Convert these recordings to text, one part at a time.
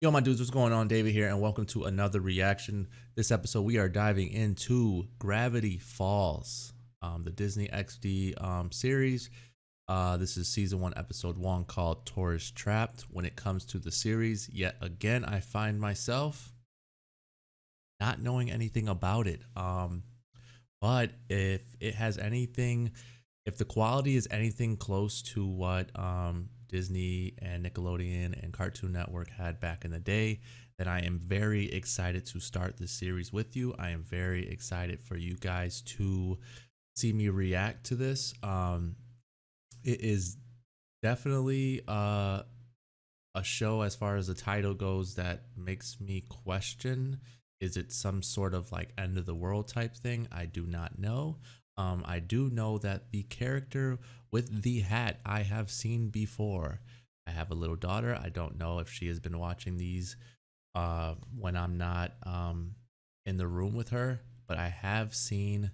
Yo, my dudes, what's going on? David here, and welcome to another reaction. This episode, we are diving into Gravity Falls, the Disney XD series. This is season 1, episode 1, called Tourist Trapped. When it comes to the series, yet again, I find myself not knowing anything about it. But if it has anything, if the quality is anything close to what Disney and Nickelodeon and Cartoon Network had back in the day, then I am very excited to start this series with you. I am very excited for you guys to see me react to this. It is definitely a show, as far as the title goes, that makes me question, is it some sort of like end of the world type thing? I do not know. I do know that the character with the hat I have seen before. I have a little daughter. I don't know if she has been watching these when I'm not in the room with her, but I have seen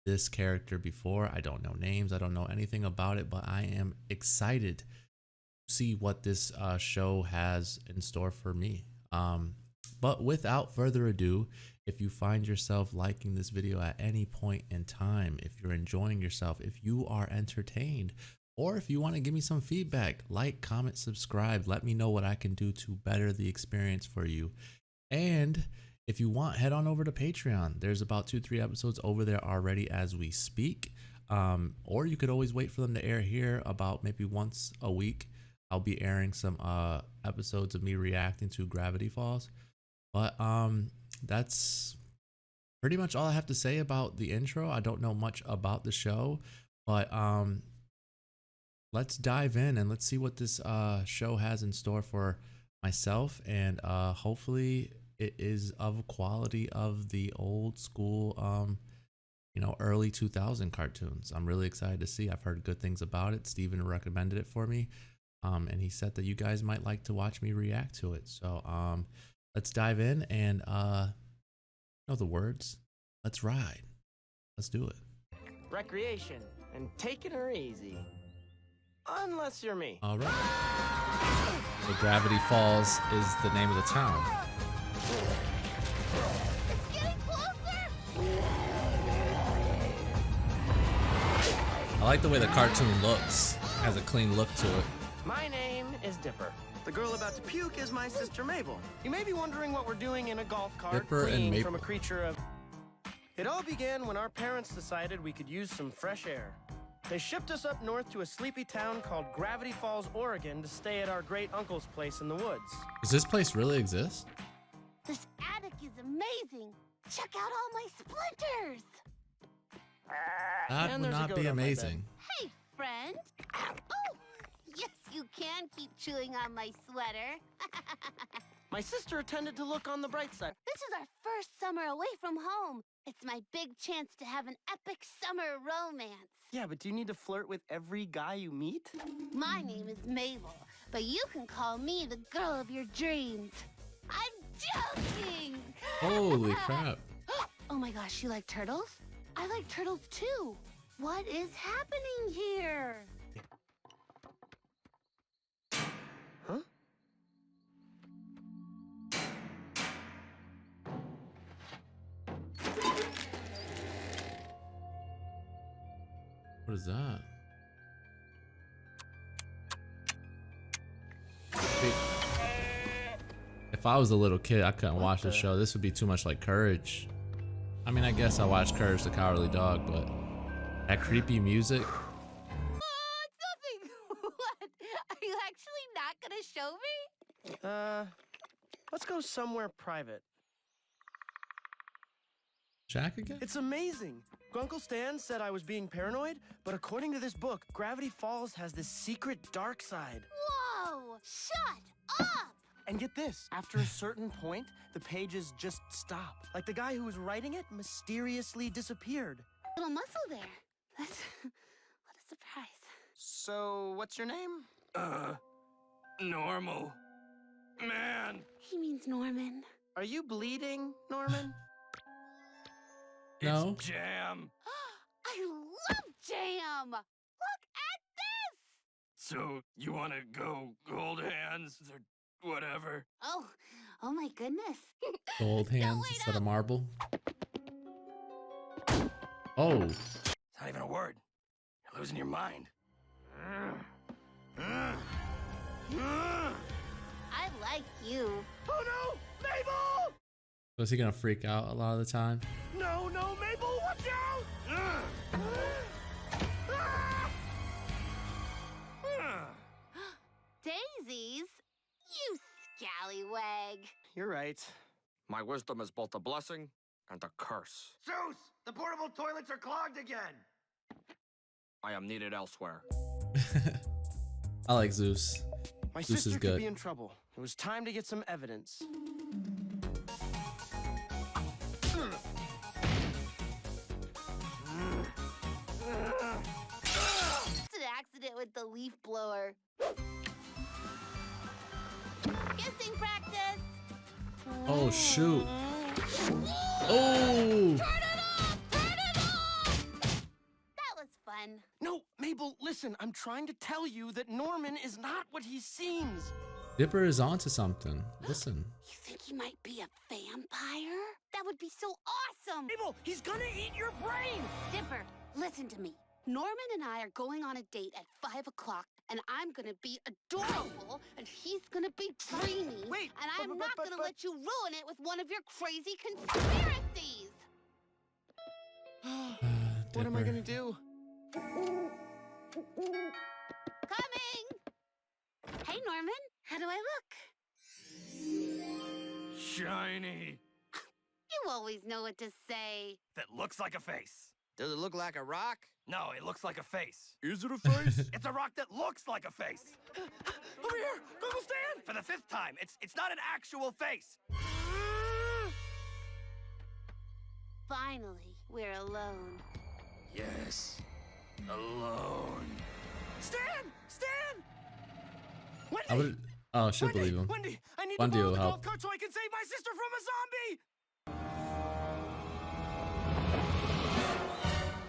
this character before. I don't know names. I don't know anything about it, but I am excited to see what this show has in store for me. But without further ado, if you find yourself liking this video at any point in time, if you're enjoying yourself, if you are entertained, or if you want to give me some feedback, like, comment, subscribe, let me know what I can do to better the experience for you. And if you want, head on over to Patreon. There's about 2-3 episodes over there already as we speak. Or you could always wait for them to air here about maybe once a week. I'll be airing some episodes of me reacting to Gravity Falls. But that's pretty much all I have to say about the intro. I don't know much about the show, but let's dive in and let's see what this show has in store for myself. And hopefully it is of quality of the old school, early 2000 cartoons. I'm really excited to see. I've heard good things about it. Steven recommended it for me. And he said that you guys might like to watch me react to it. So let's dive in and know the words. Let's ride. Let's do it. Recreation and taking her easy. Unless you're me. All right. The Gravity Falls is the name of the town. It's getting closer! I like the way the cartoon looks. It has a clean look to it. My name is Dipper. The girl about to puke is my sister Mabel. You may be wondering what we're doing in a golf cart, Dipper and fleeing Mabel. from a creature of... It all began when our parents decided we could use some fresh air. They shipped us up north to a sleepy town called Gravity Falls, Oregon to stay at our great uncle's place in the woods. Does this place really exist? This attic is amazing! Check out all my splinters! That And would there's a not goat be on my bed. amazing. Hey, friend! Oh! Yes, you can keep chewing on my sweater. My sister attended to look on the bright side. This is our first summer away from home. It's my big chance to have an epic summer romance. Yeah, but do you need to flirt with every guy you meet? My name is Mabel, but you can call me the girl of your dreams. I'm joking! Holy crap. Oh my gosh, you like turtles? I like turtles too. What is happening here? Huh? What is that? See, if I was a little kid, I couldn't watch this show. This would be too much like Courage. I mean, I guess I watched Courage the Cowardly Dog, but that creepy music. Oh, it's nothing. What? Are you actually not gonna show me? Let's go somewhere private. Jack again? It's amazing. Grunkle Stan said I was being paranoid, but according to this book, Gravity Falls has this secret dark side. Whoa! Shut up! And get this, after a certain point, the pages just stop. Like the guy who was writing it mysteriously disappeared. Little muscle there. That's what a surprise. So, what's your name? Normal. Man. He means Norman. Are you bleeding, Norman? No. It's jam. I love jam! Look at this! So, you want to go hold hands or whatever? Oh, Oh my goodness. Gold hands wait instead up. of marble. Oh, It's not even a word. You're losing your mind. I like you. Oh no! Mabel! was he gonna freak out a lot of the time? No, no, Mabel, watch out! Daisies? You scallywag. You're right. My wisdom is both a blessing and a curse. Zeus! The portable toilets are clogged again! I am needed elsewhere. I like Zeus. My Zeus is sister could good. be in trouble. It was time to get some evidence. It's an accident with the leaf blower. Kissing practice. Oh shoot. Oh. Turn it off! Turn it off! That was fun. No, Mabel, listen. I'm trying to tell you that Norman is not what he seems. Dipper is onto something. Listen. You think he might be a vampire? That would be so awesome! Mabel, he's gonna eat your brain! Dipper, listen to me. Norman and I are going on a date at 5 o'clock, and I'm gonna be adorable, and he's gonna be dreamy. Wait, and I'm but- not but- gonna but- let you ruin it with one of your crazy conspiracies. What am I Dipper. gonna do? Coming! Hey, Norman, how do I look? Shiny. You always know what to say. That looks like a face. Does it look like a rock? No, it looks like a face. Is it a face? It's a rock that looks like a face. Over here, Google Stan! For the 5th time, it's not an actual face. Finally, we're alone. Yes, alone. Stan! Stan! Wendy! I would. Oh, I should Wendy! believe him. Wendy, I need Wendy to borrow will the help. golf cart so I can save my sister from a zombie!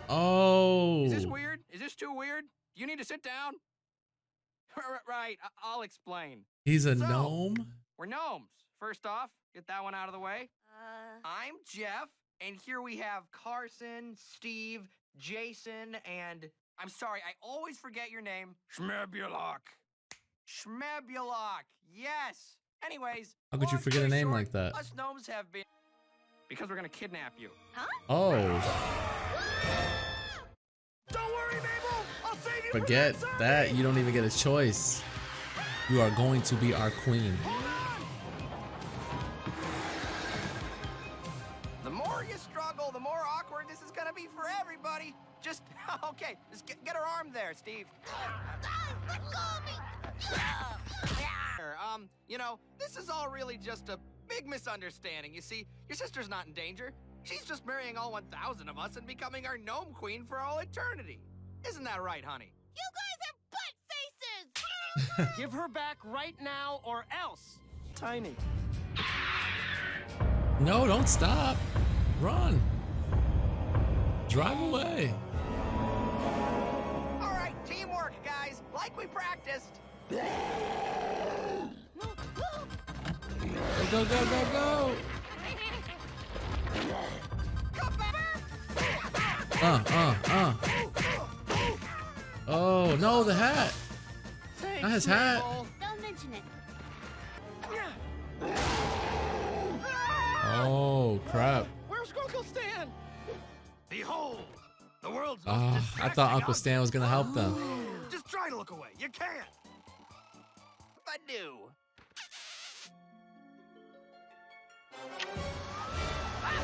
Oh. Is this weird? Is this too weird? You need to sit down. Right, I'll explain. He's a So- gnome. We're gnomes. First off, get that one out of the way. I'm Jeff, and here we have Carson, Steve, Jason, and I'm sorry, I always forget your name. Schmebulok. Schmebulok. Yes. Anyways. How could you long forget a story name short, like that? Us gnomes have been because we're gonna kidnap you. Oh. Don't worry, Mabel! I'll save you Forget from that. You don't even get a choice. You are going to be our queen. The more you struggle, the more awkward this is gonna be for everybody. Just okay. Just get her arm there, Steve. You know, this is all really just a big misunderstanding. You see, your sister's not in danger. She's just marrying all 1,000 of us and becoming our gnome queen for all eternity. Isn't that right, honey? You guys are butt faces! Give her back right now or else. Tiny. No, don't stop. Run. Drive away. All right, teamwork, guys. Like we practiced. Go, go, go, go. Oh, no, the hat. Thanks, Not his hat. Mabel. Don't mention it. Oh, crap. Where's Uncle Stan? Behold, the world's most Ah, I distressing thought Uncle object. Stan was going to help them. Just try to look away. You can't. I do.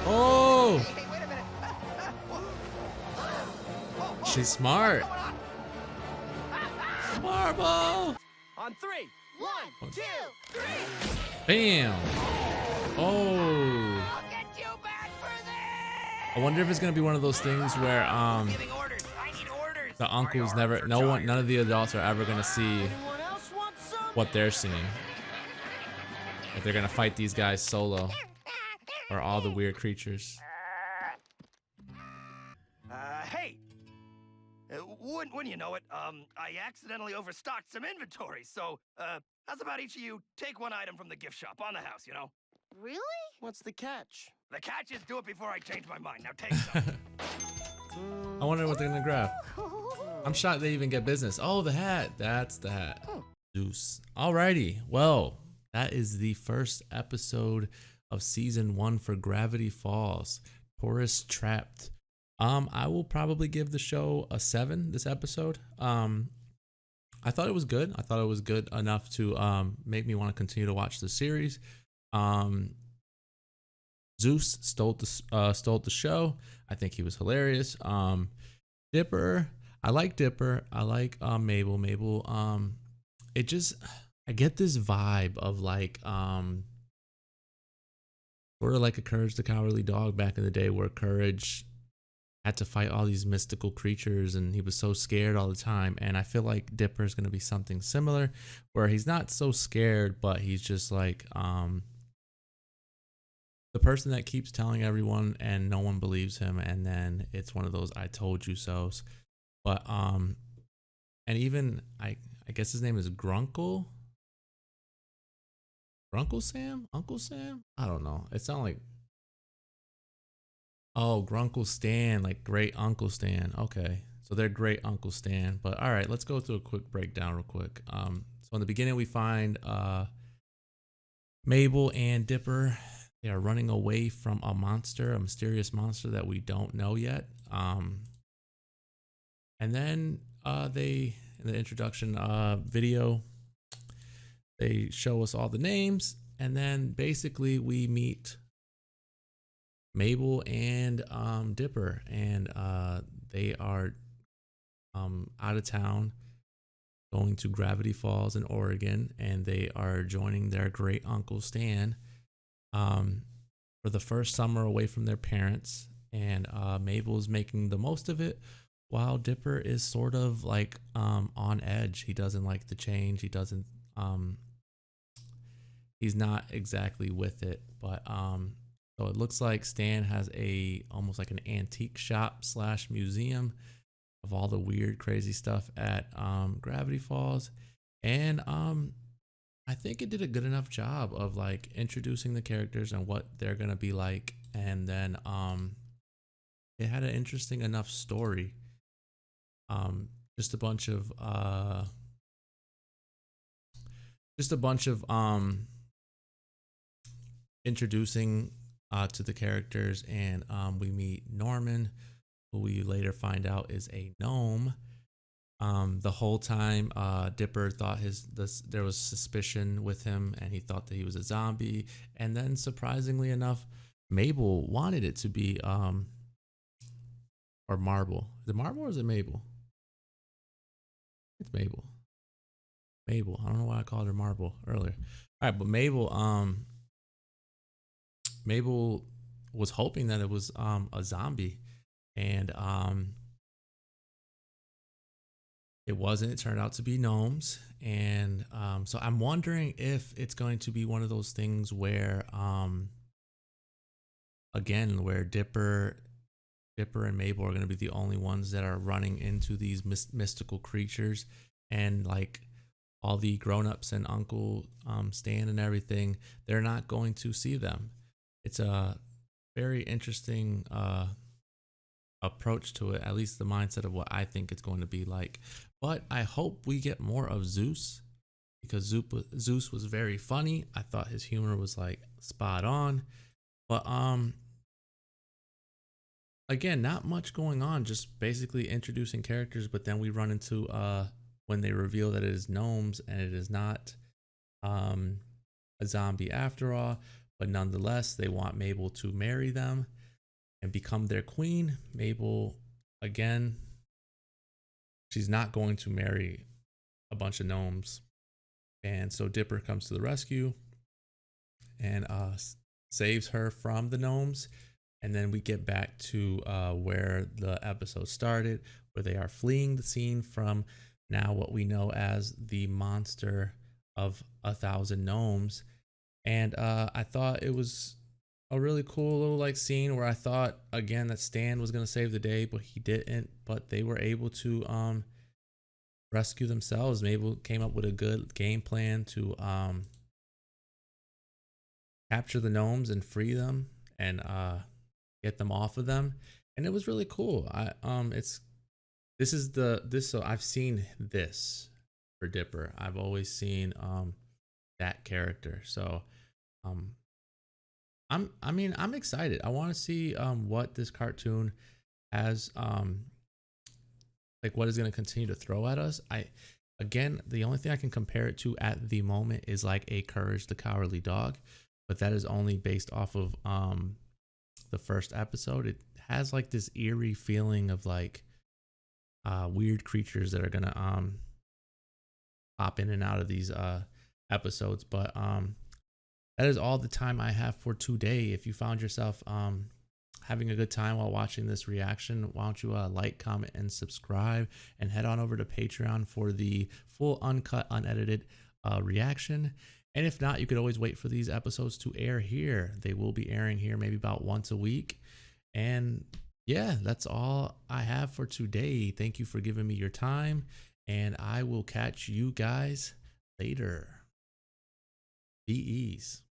Oh, Hey, wait a minute. she's smart. Marble. On 3. 1, 2, 3. Bam. Oh. I'll get you back for this. I wonder if it's going to be one of those things where Giving orders. I need orders. the uncles My never, arms are no one, tired. none of the adults are ever going to see Anyone else want some? what they're seeing. If they're going to fight these guys solo or all the weird creatures. Hey. wouldn't you know it, I accidentally overstocked some inventory, so, how's about each of you take one item from the gift shop on the house, you know? Really? What's the catch? The catch is do it before I change my mind. Now take some. I wonder what they're gonna grab. I'm shocked they even get business. Oh, the hat. That's the hat. Zeus. Alrighty. Well, that is the first episode of season 1 for Gravity Falls. Tourist Trapped. I will probably give the show a 7 this episode. I thought it was good. I thought it was good enough to make me want to continue to watch the series. Zeus stole the show. I think he was hilarious. Dipper, I like Dipper. I like Mabel. Mabel, I get this vibe of like sort of like a Courage the Cowardly Dog back in the day, where Courage had to fight all these mystical creatures and he was so scared all the time. And I feel like Dipper is going to be something similar, where he's not so scared, but he's just like the person that keeps telling everyone and no one believes him, and then it's one of those I told you so's. But and even I guess his name is Grunkle Sam, Uncle Sam, I don't know, it sounds like, oh, Grunkle Stan, like great Uncle Stan. Okay, so they're great Uncle Stan. But all right, let's go through a quick breakdown real quick. So in the beginning we find Mabel and Dipper. They are running away from a monster, a mysterious monster that we don't know yet. And then they, in the introduction video, they show us all the names. And then basically we meet Mabel and Dipper. And they are out of town, going to Gravity Falls in Oregon. And they are joining their great Uncle Stan for the first summer away from their parents. And Mabel is making the most of it, while Dipper is sort of like on edge. He doesn't like the change. He doesn't he's not exactly with it. But so it looks like Stan has almost like an antique shop / museum of all the weird crazy stuff at Gravity Falls. And I think it did a good enough job of like introducing the characters and what they're gonna be like, and then it had an interesting enough story. Just a bunch of introducing to the characters, and we meet Norman, who we later find out is a gnome. The whole time, Dipper thought there was suspicion with him, and he thought that he was a zombie. And then, surprisingly enough, Mabel wanted it to be or Marble. Is it Marble or is it Mabel? It's Mabel. Mabel. I don't know why I called her Marble earlier. All right, but Mabel was hoping that it was a zombie, and it wasn't. It turned out to be gnomes. And so I'm wondering if it's going to be one of those things where again, where Dipper and Mabel are going to be the only ones that are running into these mystical creatures, and like all the grown-ups and Uncle Stan and everything, they're not going to see them. It's a very interesting approach to it, at least the mindset of what I think it's going to be like. But I hope we get more of Zeus, because Zeus was very funny. I thought his humor was like spot on. But again, not much going on, just basically introducing characters. But then we run into when they reveal that it is gnomes and it is not a zombie after all. But nonetheless, they want Mabel to marry them and become their queen. Mabel, again, she's not going to marry a bunch of gnomes. And so Dipper comes to the rescue and saves her from the gnomes. And then we get back to where the episode started, where they are fleeing the scene from now what we know as the monster of 1,000 gnomes. And I thought it was a really cool little like scene where I thought again that Stan was gonna save the day, but he didn't. But they were able to rescue themselves. Maybe came up with a good game plan to capture the gnomes and free them and get them off of them. And it was really cool. So I've seen this for Dipper. I've always seen that character. So I'm excited. I want to see what this cartoon has like what is going to continue to throw at us. Again, the only thing I can compare it to at the moment is like a Courage the Cowardly Dog, but that is only based off of the first episode. It has like this eerie feeling of like weird creatures that are gonna pop in and out of these episodes. But that is all the time I have for today. If you found yourself having a good time while watching this reaction, why don't you like, comment, and subscribe, and head on over to Patreon for the full uncut, unedited reaction. And if not, you could always wait for these episodes to air here. They will be airing here maybe about once a week. And yeah, that's all I have for today. Thank you for giving me your time, and I will catch you guys later. Be ease.